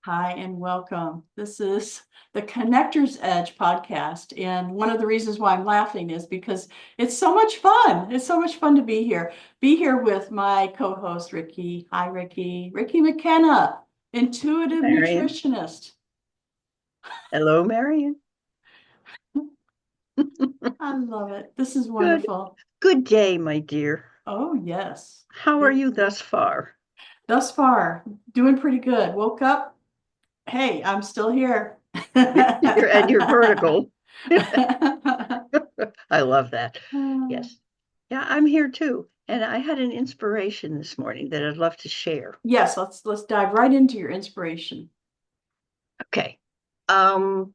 Hi and welcome. This is the Connector's Edge podcast. And one of the reasons why I'm laughing is because it's so much fun. It's so much fun to be here. Be here with my co-host, Ricki. Hi, Ricki. Ricki McKenna, intuitive Marian. nutritionist. Hello, Marian. I love it. This is Good, wonderful. good day, my dear. Oh, yes. How are you thus far? Thus far, doing pretty good. Woke up. Hey, I'm still here. You're vertical. I love that. Yes. Yeah, I'm here too. And I had an inspiration this morning that I'd love to share. Yes, let's dive right into your inspiration. Okay. Um,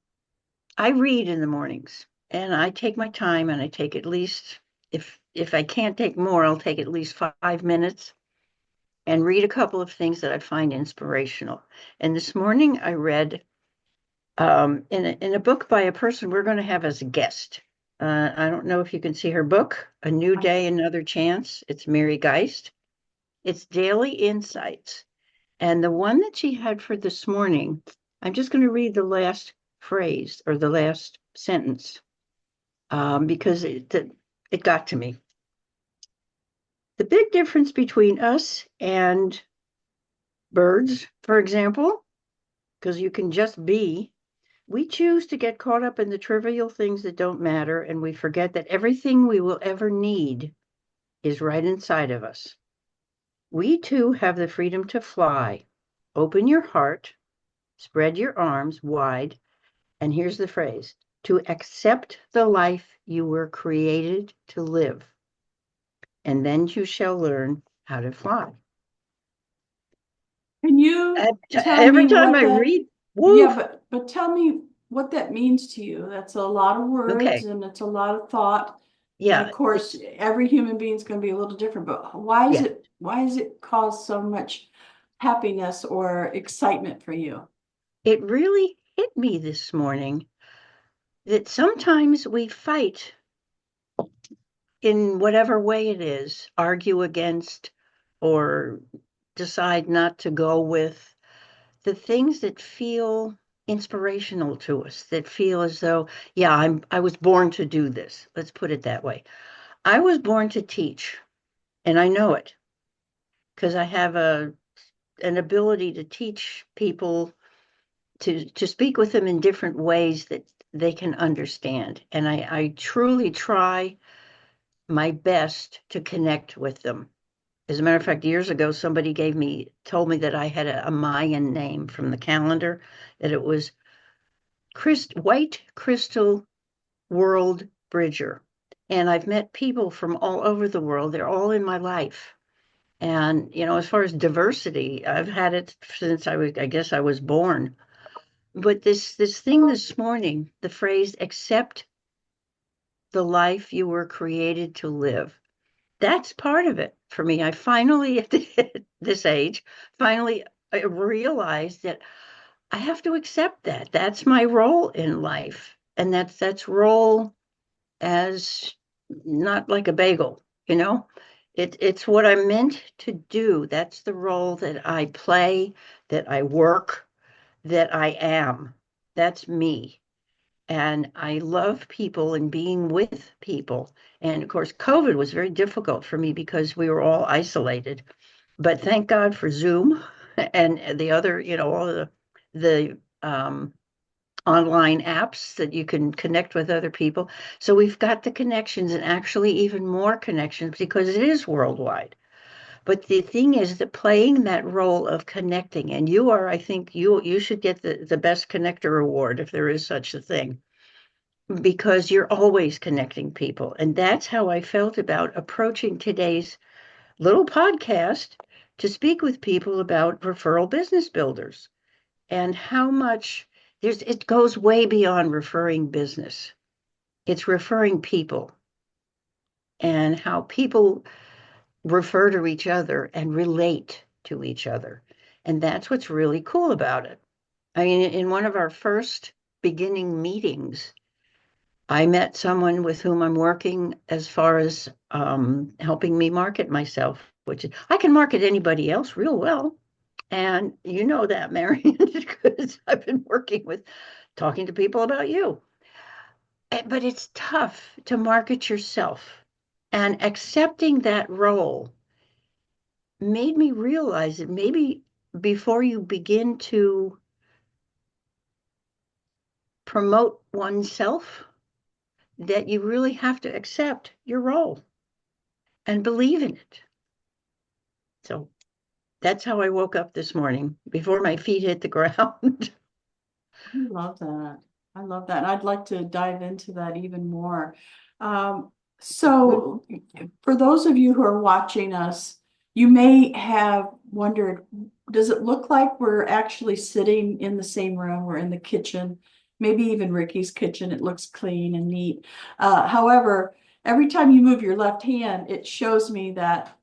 I read in the mornings and I take my time and I take at least if I can't take more, I'll take at least 5 minutes and read a couple of things that I find inspirational. And this morning I read in a book by a person we're going to have as a guest. I don't know if you can see her book, A New I Day, Another Chance. It's Mary Geist. It's Daily Insights. And the one that she had for this morning, I'm just going to read the last phrase or the last sentence because it got to me. The big difference between us and birds, for example, because you can just be. We choose to get caught up in the trivial things that don't matter, and we forget that everything we will ever need is right inside of us. We too have the freedom to fly. Open your heart, spread your arms wide, and here's the phrase to accept the life you were created to live, and then you shall learn how to fly. Can you tell me Every time what I that, read, yeah, woof, but tell me what that means to you. That's a lot of words okay, and it's a lot of thought. And of yeah, course, every human being is going to be a little different, but yeah. why is it cause so much happiness or excitement for you? It really hit me this morning that sometimes we fight in whatever way it is, argue against or decide not to go with the things that feel inspirational to us, that feel as though, yeah, I was born to do this. Let's put it that way. I was born to teach, and I know it because I have an ability to teach people to speak with them in different ways that they can understand. And I truly try my best to connect with them. As a matter of fact, years ago, somebody told me that I had a Mayan name from the calendar, that it was White Crystal World Bridger. And I've met people from all over the world. They're all in my life. And, as far as diversity, I've had it since I guess I was born. But this thing this morning, the phrase accept the life you were created to live. That's part of it for me. I finally, at this age, finally I realized that I have to accept that. That's my role in life. And that's role as not like a bagel, you know? It's what I'm meant to do. That's the role that I play, that I work, that I am. That's me. And I love people and being with people. And of course, COVID was very difficult for me because we were all isolated. But thank God for Zoom and the other, all the online apps that you can connect with other people. So we've got the connections and actually even more connections because it is worldwide. But the thing is that playing that role of connecting, and you are, I think you should get the best connector award if there is such a thing because you're always connecting people. And that's how I felt about approaching today's little podcast to speak with people about referral business builders and how much it goes way beyond referring business. It's referring people and how people refer to each other and relate to each other. And that's what's really cool about it. I mean, in one of our first beginning meetings, I met someone with whom I'm working as far as helping me market myself, which I can market anybody else real well. And you know that, Marian, because I've been talking to people about you. But it's tough to market yourself. And accepting that role made me realize that maybe before you begin to promote oneself, that you really have to accept your role and believe in it. So that's how I woke up this morning before my feet hit the ground. I love that. I love that. I'd like to dive into that even more. So for those of you who are watching us, you may have wondered, does it look like we're actually sitting in the same room? We're in the kitchen, maybe even Ricki's kitchen. It looks clean and neat. However, every time you move your left hand, it shows me that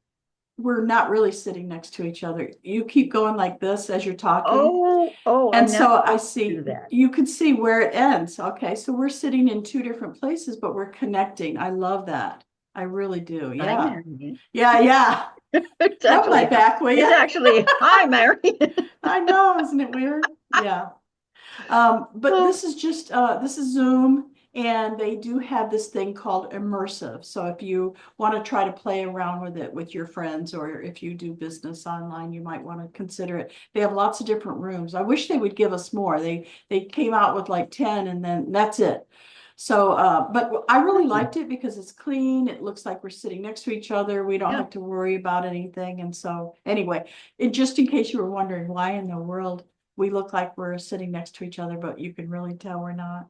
we're not really sitting next to each other. You keep going like this as you're talking. I'm And not so I supposed to see, do that. you can see where it ends. Okay, so we're sitting in two different places, but we're connecting. I love that. I really do. Hi, Yeah. Marian. Yeah, yeah. It's Rub my actually, back, will it's you? actually, hi, Marian. I know, isn't it weird? Yeah. But Oh, this is Zoom, and they do have this thing called immersive. So if you want to try to play around with it with your friends, or if you do business online, you might want to consider it. They have lots of different rooms. I wish they would give us more. They came out with like 10, and then that's it. So, but I really liked it because it's clean. It looks like we're sitting next to each other. We don't yeah. have to worry about anything. And so anyway, just in case you were wondering why in the world we look like we're sitting next to each other, but you can really tell we're not.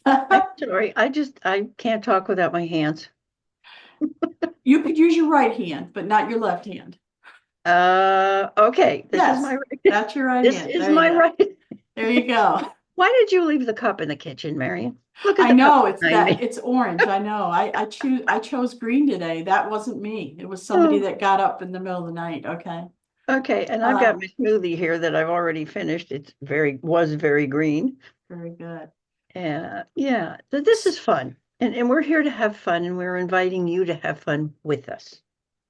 I'm sorry. I can't talk without my hands. You could use your right hand, but not your left hand. Okay. This is Yes, my right. that's your right This hand. is There you my go. right. There you go. Why did you leave the cup in the kitchen, Marian? Look at I the cup know behind me. it's orange. I know. I chose green today. That wasn't me. It was somebody Oh, that got up in the middle of the night. Okay. okay. And I've got Uh, my smoothie here that I've already finished. Was very green. Very good. Yeah. So this is fun. And we're here to have fun, and we're inviting you to have fun with us.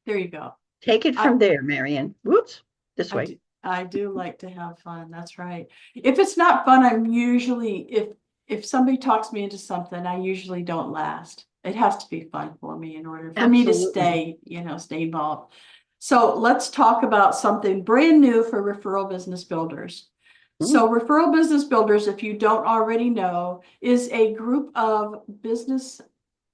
There you go. Take it I from there, Marian. Whoops. This way. I do like to have fun. That's right. If it's not fun, I'm usually if somebody talks me into something, I usually don't last. It has to be fun for me in order for me to Absolutely. stay, stay involved. So let's talk about something brand new for Referral Business Builders. Mm, So Referral Business Builders, if you don't already know, is a group of business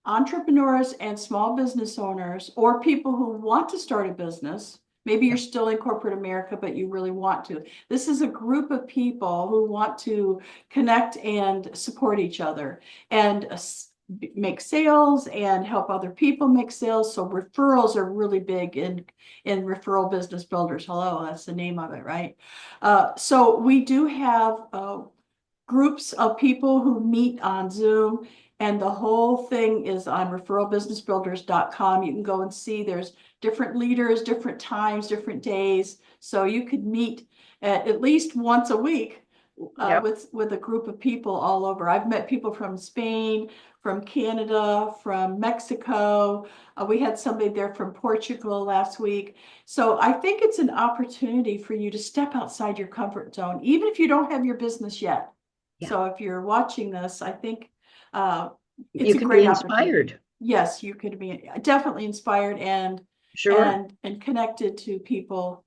entrepreneurs and small business owners, or people who want to start a business. Maybe you're yeah. still in corporate America, but you really want to. This is a group of people who want to connect and support each other and make sales and help other people make sales. So referrals are really big in Referral Business Builders. Hello, that's the name of it, right? So we do have groups of people who meet on Zoom, and the whole thing is on referralbusinessbuilders.com. You can go and see there's different leaders, different times, different days. So you could meet at least once a week Yep. with a group of people all over. I've met people from Spain, from Canada, from Mexico. We had somebody there from Portugal last week. So I think it's an opportunity for you to step outside your comfort zone, even if you don't have your business yet. Yeah. So if you're watching this, I think uh, it's You a can be great opportunity. inspired. Yes, you could be definitely inspired Sure. and connected to people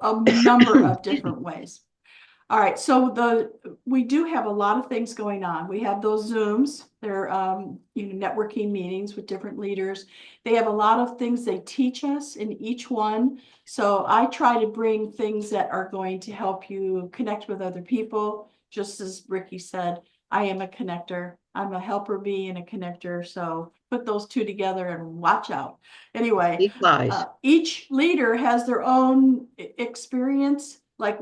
a number of Excuse me. different ways. All right, so we do have a lot of things going on. We have those Zooms. They're networking meetings with different leaders. They have a lot of things they teach us in each one. So I try to bring things that are going to help you connect with other people. Just as Ricki said, I am a connector. I'm a helper bee and a connector. So put those two together and watch out. Anyway, Big flies. each leader has their own experience. Like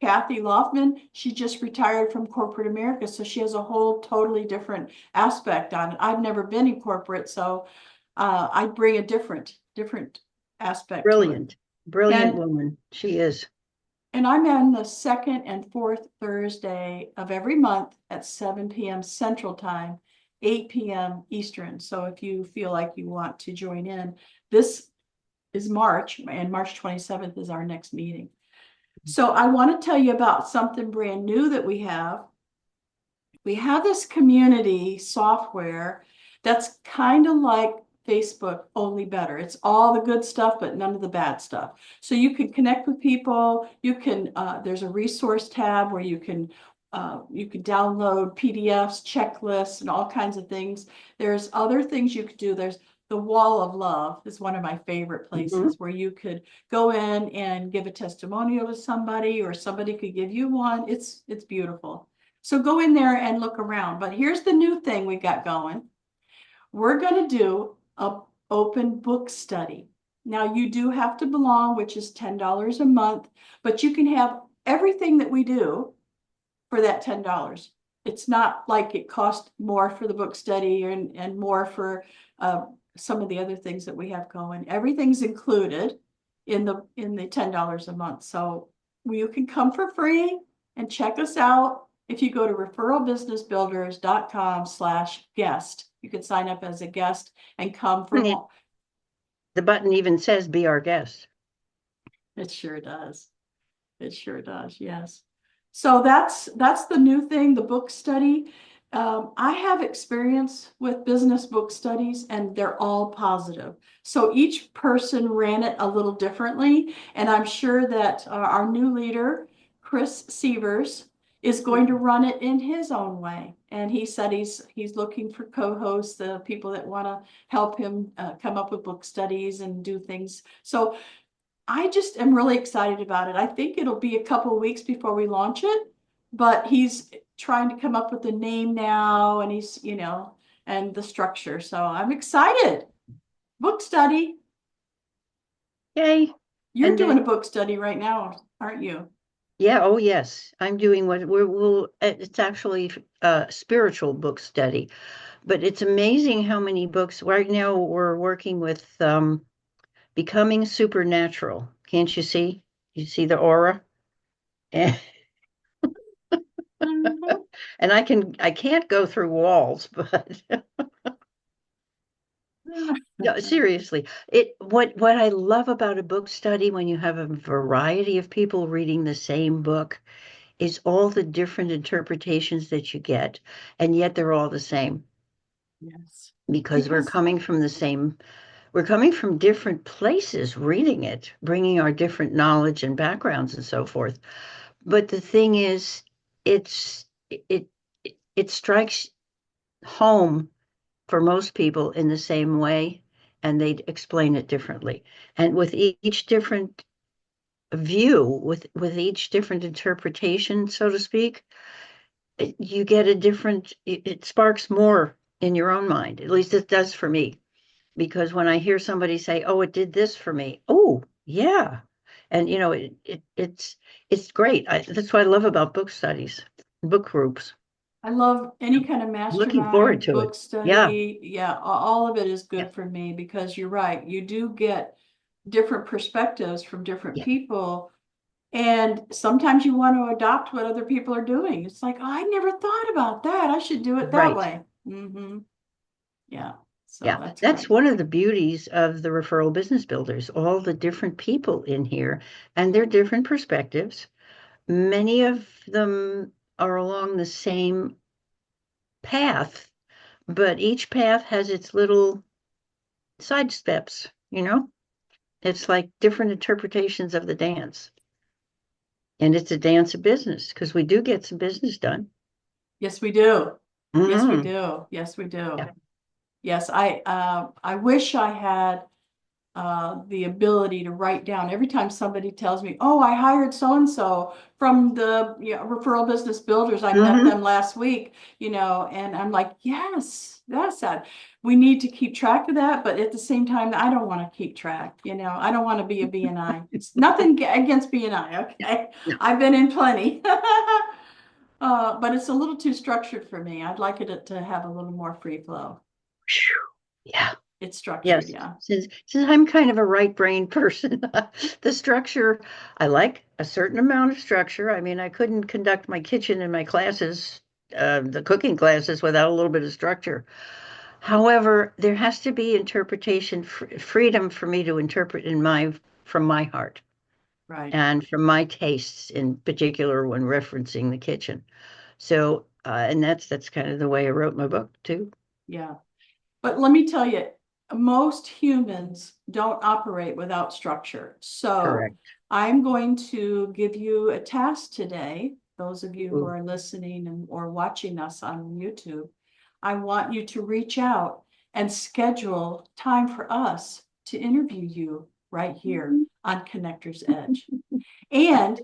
Kathy Loftman, she just retired from corporate America, so she has a whole totally different aspect on it. I've never been in corporate, so I bring a different aspect to it. Brilliant. Brilliant And woman. She is. I'm on the second and fourth Thursday of every month at 7 p.m. Central Time, 8 p.m. Eastern. So if you feel like you want to join in, this is March, and March 27th is our next meeting. So I want to tell you about something brand new that we have. We have this community software that's kind of like Facebook, only better. It's all the good stuff, but none of the bad stuff. So you can connect with people. There's a resource tab where you can download PDFs, checklists, and all kinds of things. There's other things you could do. There's the Wall of Love is one of my favorite Mhm. places where you could go in and give a testimonial to somebody, or somebody could give you one. It's beautiful. So go in there and look around. But here's the new thing we got going. We're going to do a open book study. Now you do have to belong, which is $10 a month, but you can have everything that we do for that $10. It's not like it costs more for the book study and more for some of the other things that we have going. Everything's included in the $10 a month. So you can come for free and check us out. If you go to referralbusinessbuilders.com/guest, you can sign up as a guest and come for more. The button even says be our guest. It sure does. It sure does, yes. So that's the new thing, the book study. I have experience with business book studies, and they're all positive. So each person ran it a little differently, and I'm sure that our new leader, Chris Sievers, is going to run it in his own way. And he said he's looking for co-hosts, the people that want to help him come up with book studies and do things. So I just am really excited about it. I think it'll be a couple of weeks before we launch it, but he's trying to come up with a name now, and and the structure. So I'm excited. Book study. Yay. You're And doing a book study right now, aren't you? yeah, oh yes. I'm doing what it's actually a spiritual book study, but it's amazing how many books right now we're working with becoming supernatural. Can't you see? You see the aura? And, Mhm. and I can't go through walls, but no, seriously. What I love about a book study when you have a variety of people reading the same book is all the different interpretations that you get, and yet they're all the same Yes. because Because we're coming from different places reading it, bringing our different knowledge and backgrounds and so forth. But the thing is, it's it it strikes home for most people in the same way, and they explain it differently. And with each different view, with each different interpretation, so to speak, you get a different, it sparks more in your own mind. At least it does for me. Because when I hear somebody say, "Oh, it did this for me," oh, yeah. And it's great. That's what I love about book studies, book groups. I love any kind of Looking forward mastermind, to it. book Yeah, study. Yeah, all of it is yeah, good for me because you're right. You do get different perspectives from different yeah. people. And sometimes you want to adopt what other people are doing. It's like, oh, I never thought about that. I should do it that Right. way. Yeah. So Yeah, that's that's great. one of the beauties of the referral business builders, all the different people in here and their different perspectives. Many of them are along the same path, but each path has its little side steps, you know? It's like different interpretations of the dance. And it's a dance of business because we do get some business done. Yes, we do. Yes, we Hmm. do. Yes, we do. Yeah, Yes, I wish I had the ability to write down every time somebody tells me, "Oh, I hired so and so from the referral business builders. I met hmm. them last week," and I'm like, "Yes, that's that." We need to keep track of that, but at the same time, I don't want to keep track. I don't want to be a BNI. It's nothing against BNI, okay? No. I've been in plenty. But it's a little too structured for me. I'd like it to have a little more free flow. Phew. Yeah. It's structured, Yes, yeah. since I'm kind of a right brain person, the structure, I like a certain amount of structure. I mean, I couldn't conduct my kitchen and my classes, the cooking classes, without a little bit of structure. However, there has to be interpretation freedom for me to interpret from my heart. Right. and from my tastes in particular when referencing the kitchen. So, and that's kind of the way I wrote my book too. Yeah. But let me tell you, most humans don't operate without structure. So Correct. I'm going to give you a task today. Those of you who Ooh. are listening and or watching us on YouTube, I want you to reach out and schedule time for us to interview you right here on Connector's Edge. And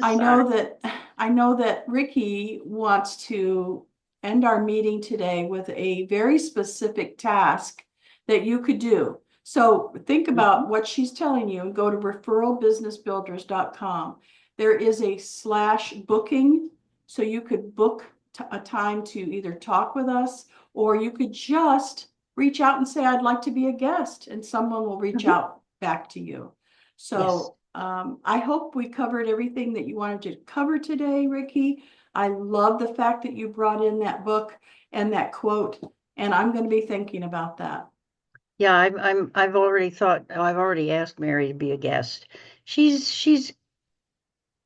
I Sorry. know that I know that Ricki wants to end our meeting today with a very specific task that you could do. So think about what she's telling you and go to referralbusinessbuilders.com. There is a slash booking, so you could book a time to either talk with us, or you could just reach out and say, I'd like to be a guest, and someone will reach Mhm. out back to you. Yes. So I hope we covered everything that you wanted to cover today, Ricki. I love the fact that you brought in that book and that quote, and I'm going to be thinking about that. Yeah, I've already thought, I've already asked Mary to be a guest. She's she's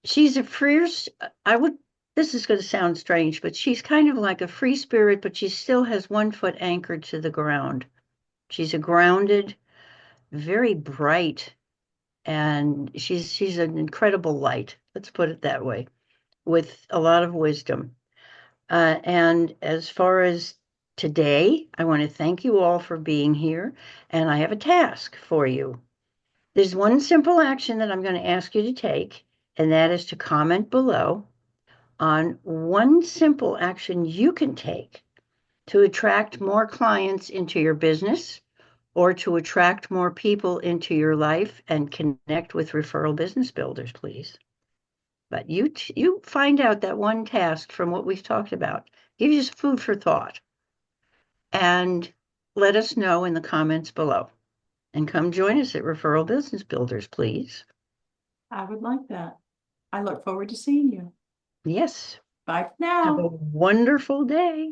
she's a fierce, I would, this is going to sound strange, but she's kind of like a free spirit, but she still has one foot anchored to the ground. She's a grounded, very bright, and she's an incredible light. Let's put it that way, with a lot of wisdom. And as far as today, I want to thank you all for being here, and I have a task for you. There's one simple action that I'm going to ask you to take, and that is to comment below on one simple action you can take to attract more clients into your business or to attract more people into your life and connect with referral business builders, please. But you find out that one task from what we've talked about. Give you some food for thought and let us know in the comments below. And come join us at Referral Business Builders, please. I would like that. I look forward to seeing you. Yes. Bye for Have a now. wonderful day.